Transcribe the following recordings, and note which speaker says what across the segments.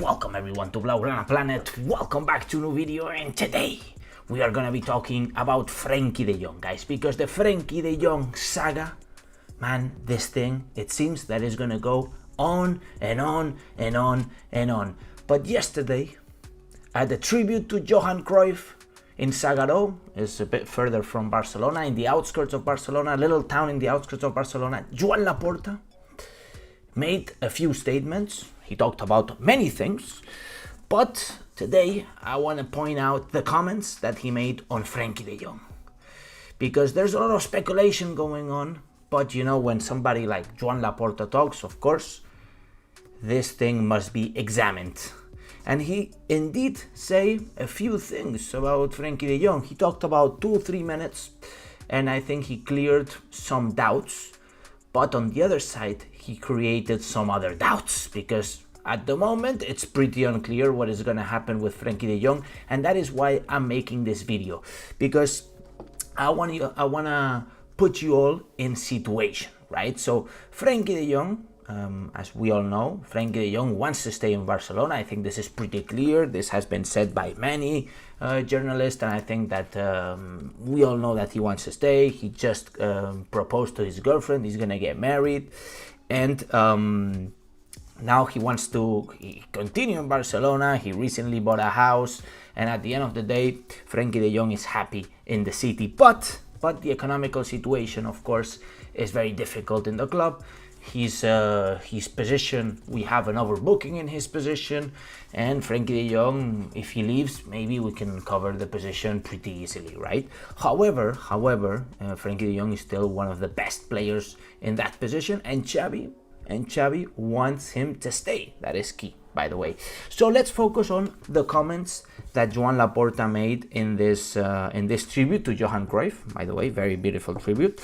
Speaker 1: Welcome everyone to Blaugrana Planet, welcome back to a new video, and today we are gonna be talking about Frenkie de Jong, guys, because the Frenkie de Jong saga, man, this thing, it seems that is gonna go on and on and on and on. But yesterday, at the tribute to Johan Cruyff in Sagaro, is a bit further from Barcelona, in the outskirts of Barcelona, a little town in the outskirts of Barcelona, Joan Laporta made a few statements. He talked about many things, but today I want to point out the comments that he made on Frenkie de Jong, because there's a lot of speculation going on, but you know, when somebody like Joan Laporta talks, of course, this thing must be examined. And he indeed say a few things about Frenkie de Jong. He talked about 2-3 minutes, and I think he cleared some doubts. But on the other side, he created some other doubts, because at the moment it's pretty unclear what is going to happen with Frenkie de Jong, and that is why I'm making this video, because I want to put you all in situation, right? So Frenkie de Jong, as we all know, Frenkie de Jong wants to stay in Barcelona. I think this is pretty clear. This has been said by many journalists, and I think that we all know that he wants to stay. He just proposed to his girlfriend. He's gonna get married, and now he wants to continue in Barcelona. He recently bought a house, and at the end of the day, Frenkie de Jong is happy in the city. But the economical situation, of course, is very difficult in the club. His position, we have an overbooking in his position, and Frenkie de Jong, if he leaves, maybe we can cover the position pretty easily, right? However, Frenkie de Jong is still one of the best players in that position, and Xavi wants him to stay. That is key, by the way. So let's focus on the comments that Joan Laporta made in this tribute to Johan Cruyff. By the way, very beautiful tribute.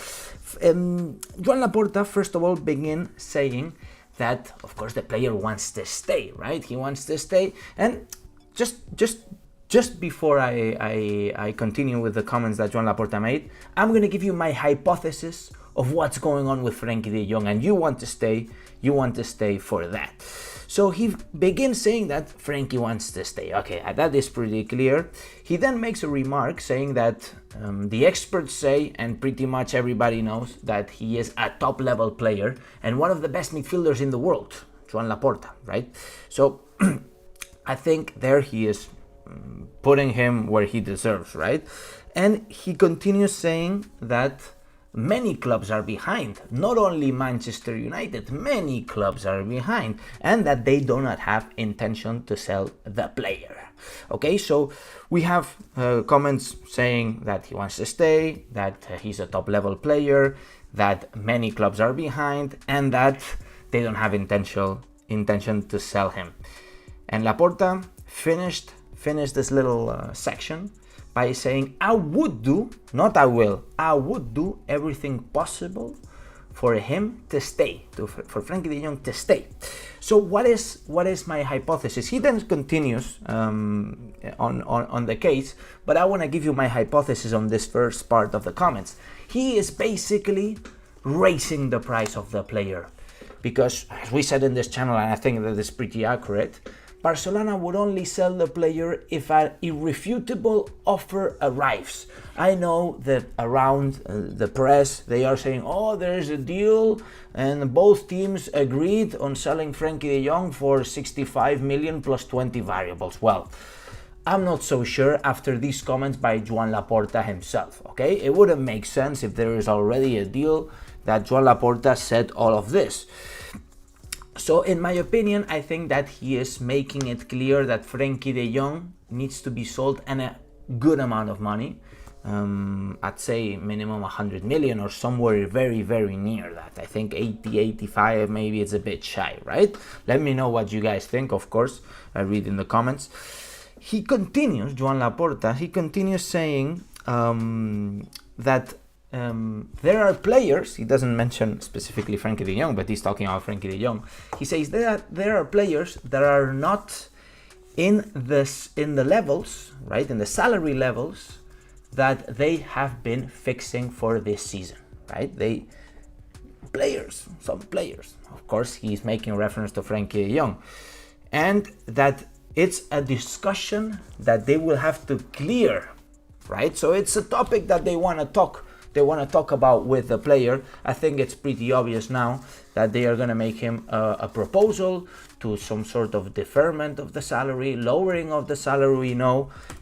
Speaker 1: Joan Laporta, first of all, began saying that, of course, the player wants to stay, right? He wants to stay. And just before I continue with the comments that Joan Laporta made, I'm going to give you my hypothesis of what's going on with Frenkie de Jong, and you want to stay for that. So he begins saying that Frenkie wants to stay. Okay, that is pretty clear. He then makes a remark saying that the experts say, and pretty much everybody knows, that he is a top-level player and one of the best midfielders in the world, Joan Laporta, right? So I think there he is putting him where he deserves, right? And he continues saying that many clubs are behind, not only Manchester United, many clubs are behind, and that they do not have intention to sell the player. Okay, so we have comments saying that he wants to stay, that he's a top-level player, that many clubs are behind, and that they don't have intention to sell him. And Laporta finished this little section by saying, I would do, not I will, I would do everything possible for him to stay, for Frenkie de Jong to stay. So what is my hypothesis? He then continues on the case, but I want to give you my hypothesis on this first part of the comments. He is basically raising the price of the player, because as we said in this channel, and I think that is pretty accurate, Barcelona would only sell the player if an irrefutable offer arrives. I know that around the press they are saying, oh, there's a deal and both teams agreed on selling Frenkie de Jong for 65 million plus 20 variables. Well, I'm not so sure after these comments by Joan Laporta himself, okay? It wouldn't make sense if there is already a deal that Joan Laporta said all of this. So in my opinion, I think that he is making it clear that Frenkie de Jong needs to be sold and a good amount of money. I'd say minimum 100 million or somewhere very, very near that. I think 80, 85, maybe it's a bit shy, right? Let me know what you guys think, of course. I read in the comments. He continues, Joan Laporta, he continues saying that there are players, he doesn't mention specifically Frenkie de Jong, but he's talking about Frenkie de Jong. He says that there are players that are not in the levels, right, in the salary levels that they have been fixing for this season, right? Some players. Of course, he's making reference to Frenkie de Jong. and that it's a discussion that they will have to clear, right? So it's a topic that they want to talk about with the player. I think it's pretty obvious now that they are going to make him a proposal to some sort of deferment of the salary, lowering of the salary,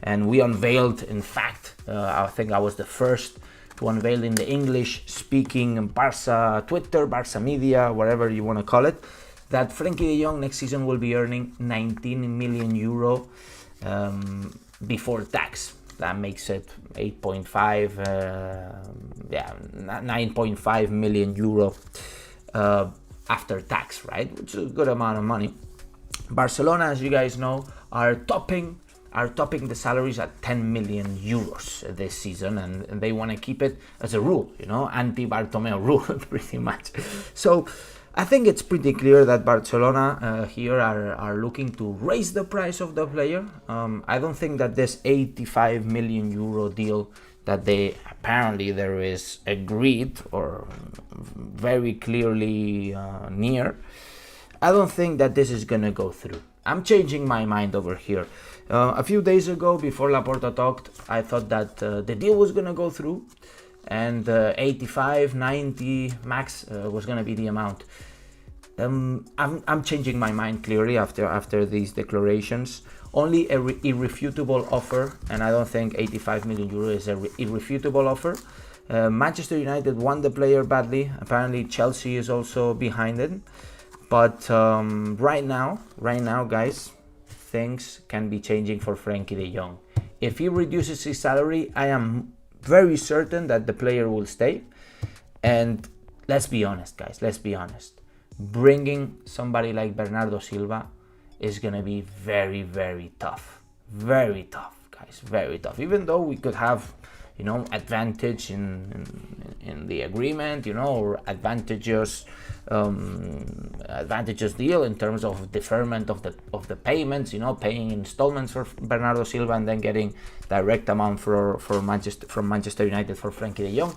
Speaker 1: and we unveiled, in fact, I think I was the first to unveil in the English speaking Barça Twitter, Barça media, whatever you want to call it, that Frenkie de Jong next season will be earning 19 million euro before tax. That makes it 9.5 million euro after tax, right? Which is a good amount of money. Barcelona, as you guys know, are topping the salaries at 10 million euros this season, and they want to keep it as a rule, anti-Bartomeu rule, pretty much. So I think it's pretty clear that Barcelona here are looking to raise the price of the player. I don't think that this 85 million euro deal that there is agreed or very clearly near, I don't think that this is gonna go through. I'm changing my mind over here. A few days ago, before Laporta talked, I thought that the deal was gonna go through, and 85, 90 max was gonna be the amount. I'm changing my mind clearly after these declarations. Only a irrefutable offer, and I don't think 85 million euro is an irrefutable offer. Manchester United want the player badly. Apparently Chelsea is also behind it. But right now, guys, things can be changing for Frenkie de Jong. If he reduces his salary, I am very certain that the player will stay. And let's be honest, guys, bringing somebody like Bernardo Silva is going to be very, very tough. Very tough, guys, very tough. Even though we could have, advantage in the agreement, or advantageous deal in terms of deferment of the payments, paying installments for Bernardo Silva and then getting direct amount from Manchester United for Frenkie de Jong.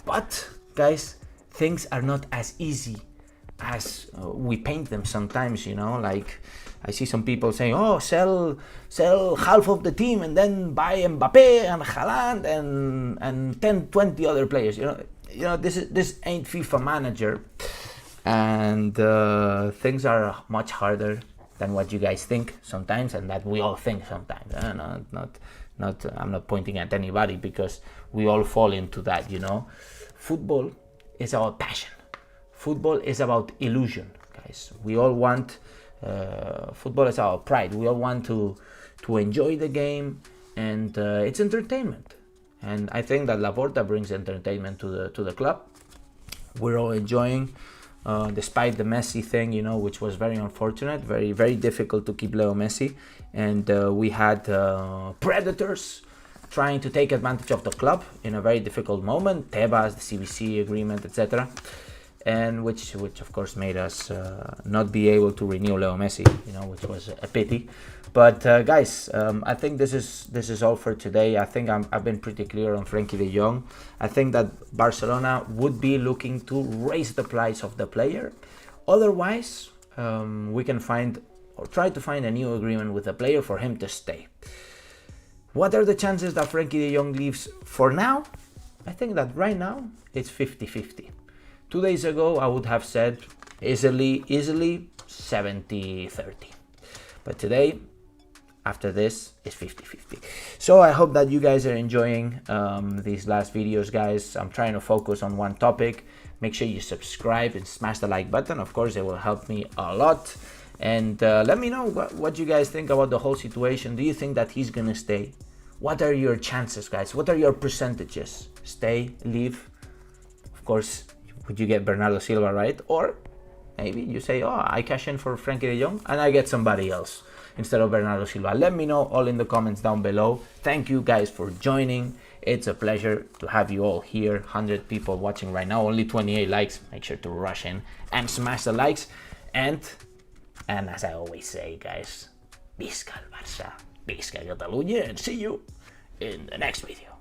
Speaker 1: But guys, things are not as easy as we paint them sometimes, like I see some people saying, oh, sell half of the team and then buy Mbappe and Haaland and 10, 20 other players. This ain't FIFA Manager, and things are much harder than what you guys think sometimes, and that we all think sometimes. I'm not pointing at anybody, because we all fall into that. Football is our passion. Football is about illusion, guys. We all want. Football is our pride. We all want to enjoy the game, and it's entertainment. And I think that Laporta brings entertainment to the club. We're all enjoying, despite the Messi thing, which was very unfortunate, very, very difficult to keep Leo Messi. And we had predators trying to take advantage of the club in a very difficult moment. Tebas, the CBC agreement, etc. And which of course made us not be able to renew Leo Messi, which was a pity. But guys, I think this is all for today. I think I've been pretty clear on Frenkie de Jong. I think that Barcelona would be looking to raise the price of the player. Otherwise, we can try to find a new agreement with the player for him to stay. What are the chances that Frenkie de Jong leaves? For now, I think that right now it's 50-50. 2 days ago, I would have said easily 70-30. But today, after this, it's 50-50. So I hope that you guys are enjoying these last videos, guys. I'm trying to focus on one topic. Make sure you subscribe and smash the like button. Of course, it will help me a lot. And let me know what you guys think about the whole situation. Do you think that he's going to stay? What are your chances, guys? What are your percentages? Stay, leave? Of course, would you get Bernardo Silva, right? Or maybe you say, oh, I cash in for Frenkie de Jong and I get somebody else instead of Bernardo Silva. Let me know all in the comments down below. Thank you guys for joining. It's a pleasure to have you all here. 100 people watching right now, only 28 likes. Make sure to rush in and smash the likes. And as I always say, guys, Visca el Barça, Visca Catalunya, and see you in the next video.